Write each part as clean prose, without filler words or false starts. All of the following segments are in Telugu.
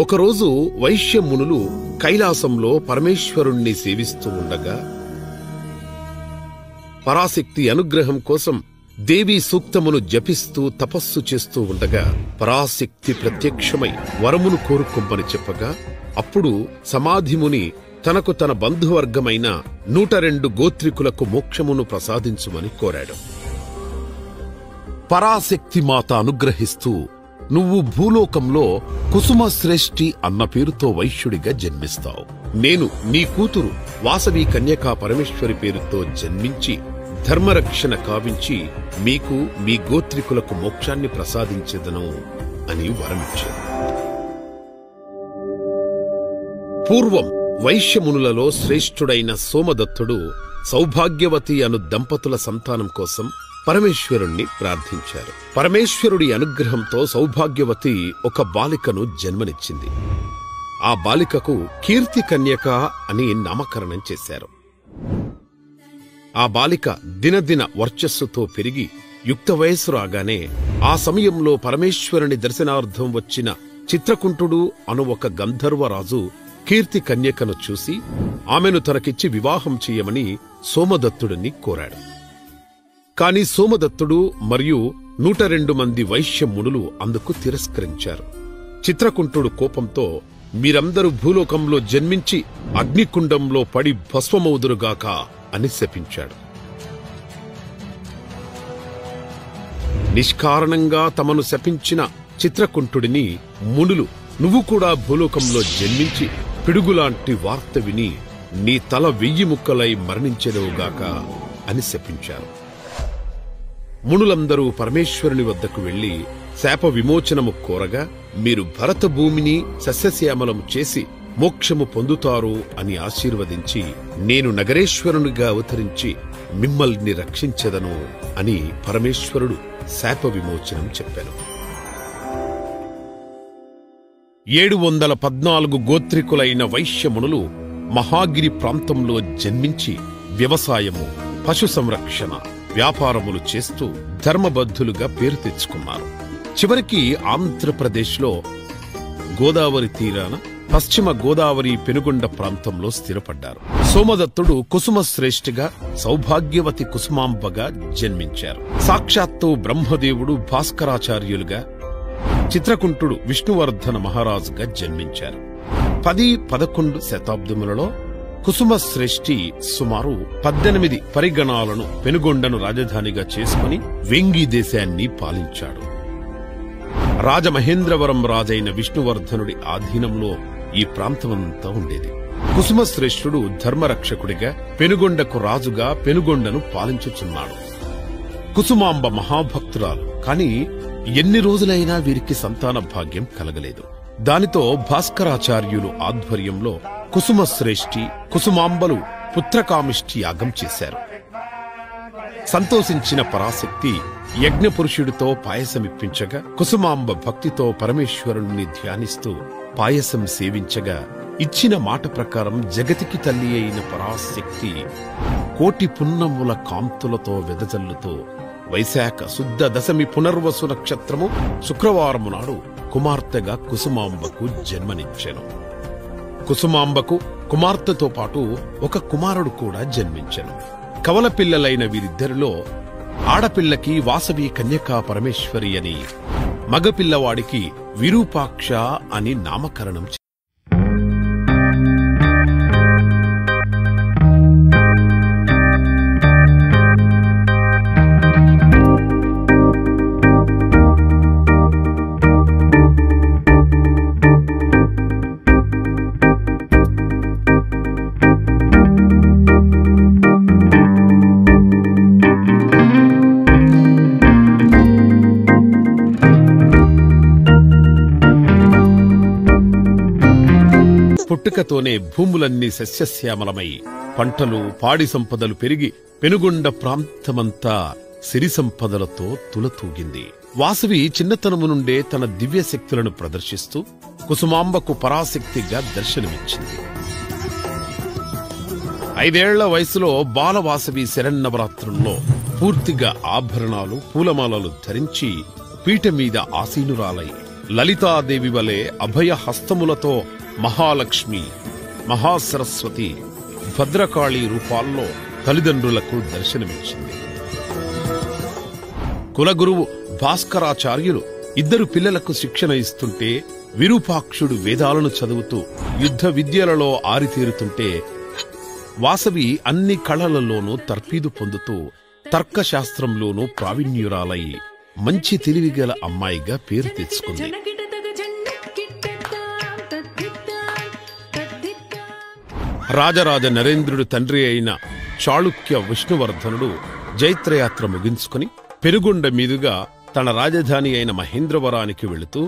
ఒకరోజు వైశ్యమునులు కైలాసంలో పరమేశ్వరుణ్ణి సేవిస్తూ ఉండగా పరాశక్తి అనుగ్రహం కోసం దేవీ సూక్తమును జపిస్తూ తపస్సు చేస్తూ ఉండగా పరాశక్తి ప్రత్యక్షమై వరమును కోరుకొమ్మని చెప్పగా అప్పుడు సమాధిముని తనకు తన బంధువర్గమైన 102 గోత్రికులకు మోక్షమును ప్రసాదించుమని కోరాడు. పరాశక్తి మాత అనుగ్రహిస్తూ నువ్వు భూలోకంలో కుసుమశ్రేష్ఠి అన్న పేరుతో వైశ్యుడిగా జన్మిస్తావు. నేను నీ కూతురు వాసవి కన్యకా పరమేశ్వరి పేరుతో జన్మించి ధర్మరక్షణ కావించి మీకు మీ గోత్రికులకు మోక్షాన్ని ప్రసాదించెదను అని వరమిచ్చాడు. పూర్వం వైశ్యమునులలో శ్రేష్ఠుడైన సోమదత్తుడు సౌభాగ్యవతి అను దంపతుల సంతానం కోసం పరమేశ్వరుణ్ణి ప్రార్థించారు. పరమేశ్వరుడి అనుగ్రహంతో సౌభాగ్యవతి ఒక బాలికను జన్మనిచ్చింది. ఆ బాలికకు కీర్తి కన్యక అని నామకరణం చేశారు. ఆ బాలిక దినదిన వర్చస్సుతో పెరిగి యుక్త వయస్సు రాగానే ఆ సమయంలో పరమేశ్వరుని దర్శనార్థం వచ్చిన చిత్రకుంటుడు అను ఒక గంధర్వరాజు కీర్తి కన్యకను చూసి ఆమెను తనకిచ్చి వివాహం చేయమని సోమదత్తుడిని కోరాడు. కాని సోమదత్తుడు మరియు 102 మంది వైశ్యమునులు అందుకు తిరస్కరించారు. చిత్రకుంటుడు కోపంతో మీరందరూ భూలోకంలో జన్మించి అగ్నికుండంలో పడి భస్మమౌదురుగాక అని శపించాడు. నిష్కారణంగా తమను శపించిన చిత్రకుంటుడిని మునులు నువ్వు కూడా భూలోకంలో జన్మించి పిడుగులాంటి వార్త విని నీ తల 1000 ముక్కలై మరణించెదవుగాక అని శపించారు. మునులందరూ పరమేశ్వరుని వద్దకు వెళ్లి శాప విమోచనము కోరగా మీరు భరత భూమిని సస్యశ్యామలము చేసి మోక్షము పొందుతారు అని ఆశీర్వదించి నేను నగరేశ్వరునిగా అవతరించి మిమ్మల్ని రక్షించెదను అని పరమేశ్వరుడు శాప విమోచనం చెప్పాను. 714 గోత్రికులైన వైశ్యమునులు మహాగిరి ప్రాంతంలో జన్మించి వ్యవసాయము, పశు సంరక్షణ, వ్యాపారములు చేస్తూ ధర్మబద్ధులుగా పేరు తెచ్చుకున్నారు. చివరికి ఆంధ్రప్రదేశ్లో గోదావరి తీరాన పశ్చిమ గోదావరి పెనుగొండ ప్రాంతంలో స్థిరపడ్డారు. సోమదత్తుడు కుసుమశ్రేష్ఠిగా, సౌభాగ్యవతి కుసుమాంబగా జన్మించారు. సాక్షాత్తు బ్రహ్మదేవుడు భాస్కరాచార్యులుగా, చిత్రకుంటుడు విష్ణువర్ధన మహారాజుగా జన్మించారు. 10-11 శతాబ్దములలో కుసుమశ్రేష్ఠి సుమారు 18 పరిగణాలను పెనుగొండను రాజధానిగా చేసుకుని వెంగి దేశాన్ని పాలించాడు. రాజమహేంద్రవరం రాజైన విష్ణువర్ధనుడి ఆధీనంలో ఈ ప్రాంతమంతా ఉండేది. కుసుమశ్రేష్ఠుడు ధర్మరక్షకుడిగా పెనుగొండకు రాజుగా పెనుగొండను పాలించుచున్నాడు. కుసుమాంబ మహాభక్తురాలు, కాని ఎన్ని రోజులైనా వీరికి సంతాన భాగ్యం కలగలేదు. దానితో భాస్కరాచార్యులు ఆధ్వర్యంలో కుసుమశ్రేష్ఠి, కుసుమాంబలు పుత్రకామిష్టి యాగం చేశారు. సంతోషించిన పరాశక్తి యజ్ఞపురుషుడితో పాయసమిప్పించగా కుసుమాంబ భక్తితో పరమేశ్వరుణ్ణి ధ్యానిస్తూ పాయసం సేవించగా ఇచ్చిన మాట ప్రకారం జగతికి తల్లి అయిన పరాశక్తి కోటి పున్నముల కాంతులతో వెదజల్లుతూ వైశాఖ శుద్ధ దశమి పునర్వసు నక్షత్రము శుక్రవారము నాడు కుమార్తెగా కుసుమాంబకు జన్మనిచ్చెను. కుసుమాంబకు కుమార్తెతో పాటు ఒక కుమారుడు కూడా జన్మించెను. కవల పిల్లలైన వీరిద్దరిలో ఆడపిల్లకి వాసవి కన్యకా పరమేశ్వరి అని, మగపిల్లవాడికి విరూపాక్ష అని నామకరణం. పుట్టుకతోనే భూములన్నీ సస్యశ్యామలమై పంటలు, పాడి సంపదలు పెరిగి పెనుగొండ ప్రాంతమంతా సిరి సంపదలతో తులతూగింది. వాసవి చిన్నతనము నుండే తన దివ్య శక్తులను ప్రదర్శిస్తూ కుసుమాంబకు పరాశక్తిగా దర్శనమిచ్చింది. 5 ఏళ్ల వయసులో బాలవాసవి శరన్నవరాత్రుల్లో పూర్తిగా ఆభరణాలు, పూలమాలలు ధరించి పీఠ మీద ఆసీనురాలై లలితాదేవి వలె అభయ హస్తములతో మహాలక్ష్మి, మహాసరస్వతి, భద్రకాళి రూపాల్లో తల్లిదండ్రులకు దర్శనమిచ్చింది. కులగురువు భాస్కరాచార్యులు ఇద్దరు పిల్లలకు శిక్షణ ఇస్తుంటే, విరూపాక్షుడు వేదాలను చదువుతూ యుద్ధ విద్యలలో ఆరితేరుతుంటే, వాసవి అన్ని కళలలోనూ తర్ఫీదు పొందుతూ తర్కశాస్త్రంలోనూ ప్రావీణ్యురాలై మంచి తెలివిగల అమ్మాయిగా పేరు తెచ్చుకుంది. రాజరాజ నరేంద్రుడి తండ్రి అయిన చాళుక్య విష్ణువర్ధనుడు జైత్రయాత్ర ముగించుకుని పెనుగొండ మీదుగా తన రాజధాని అయిన మహేంద్రవరానికి వెళుతూ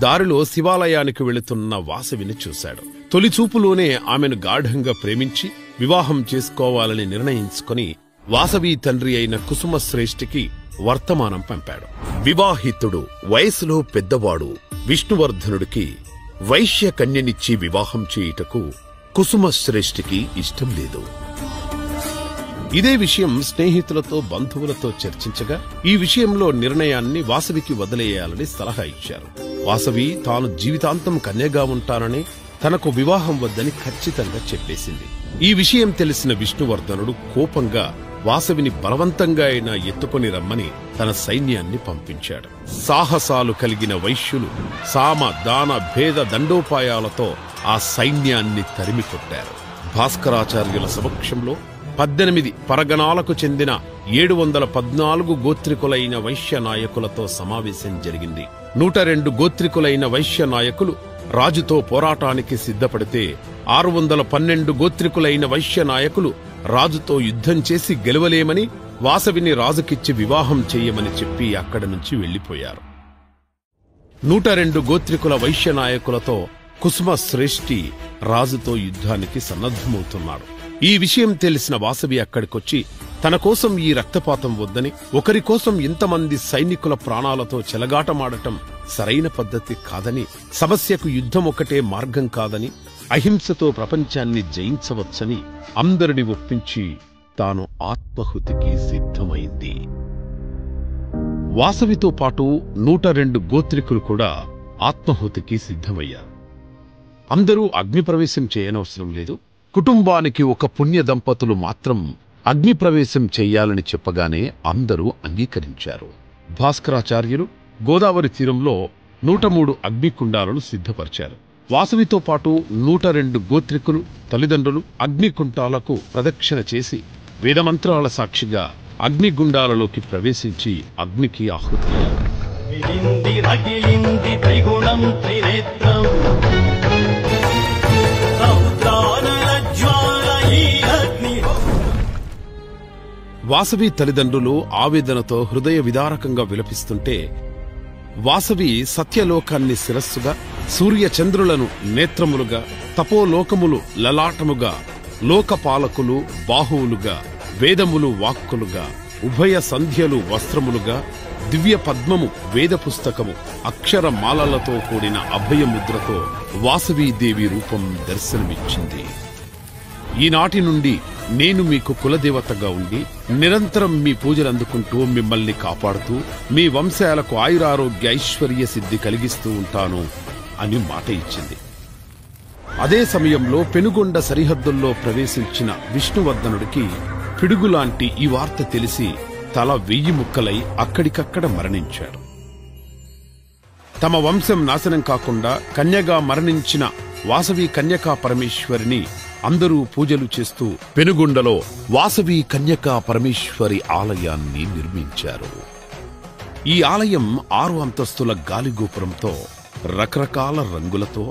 దారిలో శివాలయానికి వెళుతున్న వాసవిని చూశాడు. తొలిచూపులోనే ఆమెను గాఢంగా ప్రేమించి వివాహం చేసుకోవాలని నిర్ణయించుకుని వాసవి తండ్రి అయిన కుసుమశ్రేష్ఠికి వర్తమానం పంపాడు. వివాహితుడు, వయసులో పెద్దవాడు విష్ణువర్ధనుడికి వైశ్య కన్యనిచ్చి వివాహం చేయుటకు కుసుమశ్రేష్ఠికి ఇష్టం లేదు. ఇదే విషయం స్నేహితులతో, బంధువులతో చర్చించగా ఈ విషయంలో నిర్ణయాన్ని వాసవికి వదిలేయాలని సలహా ఇచ్చారు. వాసవి తాను జీవితాంతం కన్యగా ఉంటానని, తనకు వివాహం వద్దని ఖచ్చితంగా చెప్పేసింది. ఈ విషయం తెలిసిన విష్ణువర్ధనుడు కోపంగా వాసవిని బలవంతంగా అయినా ఎత్తుకొని రమ్మని తన సైన్యాన్ని పంపించాడు. సాహసాలు కలిగిన వైశ్యులు సామ, దాన, భేద దండోపాయాలతో ఆ సైన్యాన్ని తరిమికొట్టారు. భాస్కరాచార్యుల సమక్షంలో 18 పరగణాలకు చెందిన 714 గోత్రికులైన వైశ్య నాయకులతో సమావేశం జరిగింది. 102 గోత్రికులైన వైశ్య నాయకులు రాజుతో పోరాటానికి సిద్ధపడితే 612 గోత్రికులైన వైశ్య నాయకులు రాజుతో యుద్ధం చేసి గెలవలేమని వాసవిని రాజుకిచ్చి వివాహం చెయ్యమని చెప్పి అక్కడి నుంచి వెళ్లిపోయారు. 102 గోత్రికుల వైశ్య నాయకులతో కుసుమశ్రేష్ఠి రాజుతో యుద్ధానికి సన్నద్ధమవుతున్నాడు. ఈ విషయం తెలిసిన వాసవి అక్కడికొచ్చి తన కోసం ఈ రక్తపాతం వద్దని, ఒకరి కోసం ఇంతమంది సైనికుల ప్రాణాలతో చెలగాటమాడటం సరైన పద్ధతి కాదని, సమస్యకు యుద్ధం ఒకటే మార్గం కాదని, అహింసతో ప్రపంచాన్ని జయించవచ్చని అందరిని ఒప్పించి తాను ఆత్మహుతికి సిద్ధమైంది. వాసవితో పాటు 102 గోత్రికులు కూడా ఆత్మహుతికి సిద్ధమయ్యారు. అందరూ అగ్నిప్రవేశం చేయనవసరం లేదు, కుటుంబానికి ఒక పుణ్య దంపతులు మాత్రం అగ్నిప్రవేశం చెయ్యాలని చెప్పగానే అందరూ అంగీకరించారు. భాస్కరాచార్యులు గోదావరి తీరంలో 103 అగ్నికుండాలను సిద్ధపరిచారు. వాసవితో పాటు 102 గోత్రికులు తల్లిదండ్రులు అగ్నికుంటాలకు ప్రదక్షిణ చేసి వేదమంత్రాల సాక్షిగా అగ్నిగుండాలలోకి ప్రవేశించి అగ్నికి ఆహుతయ్యారు. వాసవి తల్లిదండ్రులు ఆవేదనతో హృదయ విదారకంగా విలపిస్తుంటే, వాసవి సత్యలోకాన్ని శిరస్సుగా, సూర్యచంద్రులను నేత్రములుగా, తపోలోకములు లలాటముగా, లోకపాలకులు బాహువులుగా, వేదములు వాక్కులుగా, ఉభయ సంధ్యలు వస్త్రములుగా, దివ్య పద్మము వేద పుస్తకము, అక్షరమాలలతో కూడిన అభయముద్రతో వాసవీదేవి రూపం దర్శనమిచ్చింది. ఈనాటి నుండి నేను మీకు కులదేవతగా ఉండి నిరంతరం మీ పూజలందుకుంటూ మిమ్మల్ని కాపాడుతూ మీ వంశాలకు ఆయురారోగ్య ఐశ్వర్య సిద్ధి కలిగిస్తూ ఉంటాను అని మాట ఇచ్చింది. అదే సమయంలో పెనుగొండ సరిహద్దుల్లో ప్రవేశించిన విష్ణువర్ధనుడికి పిడుగులాంటి ఈ వార్త తెలిసి తల 1000 ముక్కలై అక్కడికక్కడ మరణించాడు. తమ వంశం నాశనం కాకుండా కన్యగా మరణించిన వాసవి కన్యకా పరమేశ్వరిని అందరూ పూజలు చేస్తూ పెనుగొండలో వాసవి కన్యకా పరమేశ్వరి ఆలయాన్ని నిర్మించారు. ఈ ఆలయం 6 అంతస్తుల గాలిగోపురంతో, రకరకాల రంగులతో,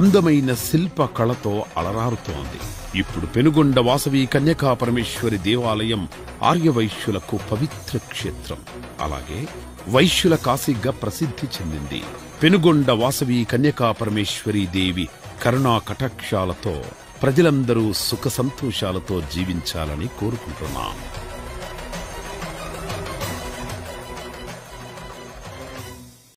అందమైన శిల్ప కళతో అలరారుతోంది. ఇప్పుడు పెనుగొండ వాసవి కన్యకా పరమేశ్వరి దేవాలయం ఆర్యవైశ్యులకు పవిత్ర క్షేత్రం. అలాగే వైశ్యుల కాశీగా ప్రసిద్ధి చెందింది. పెనుగొండ వాసవి కన్యకా పరమేశ్వరి దేవి కరుణా కటాక్షాలతో ప్రజలందరూ సుఖ సంతోషాలతో జీవించాలని కోరుకుంటున్నాం.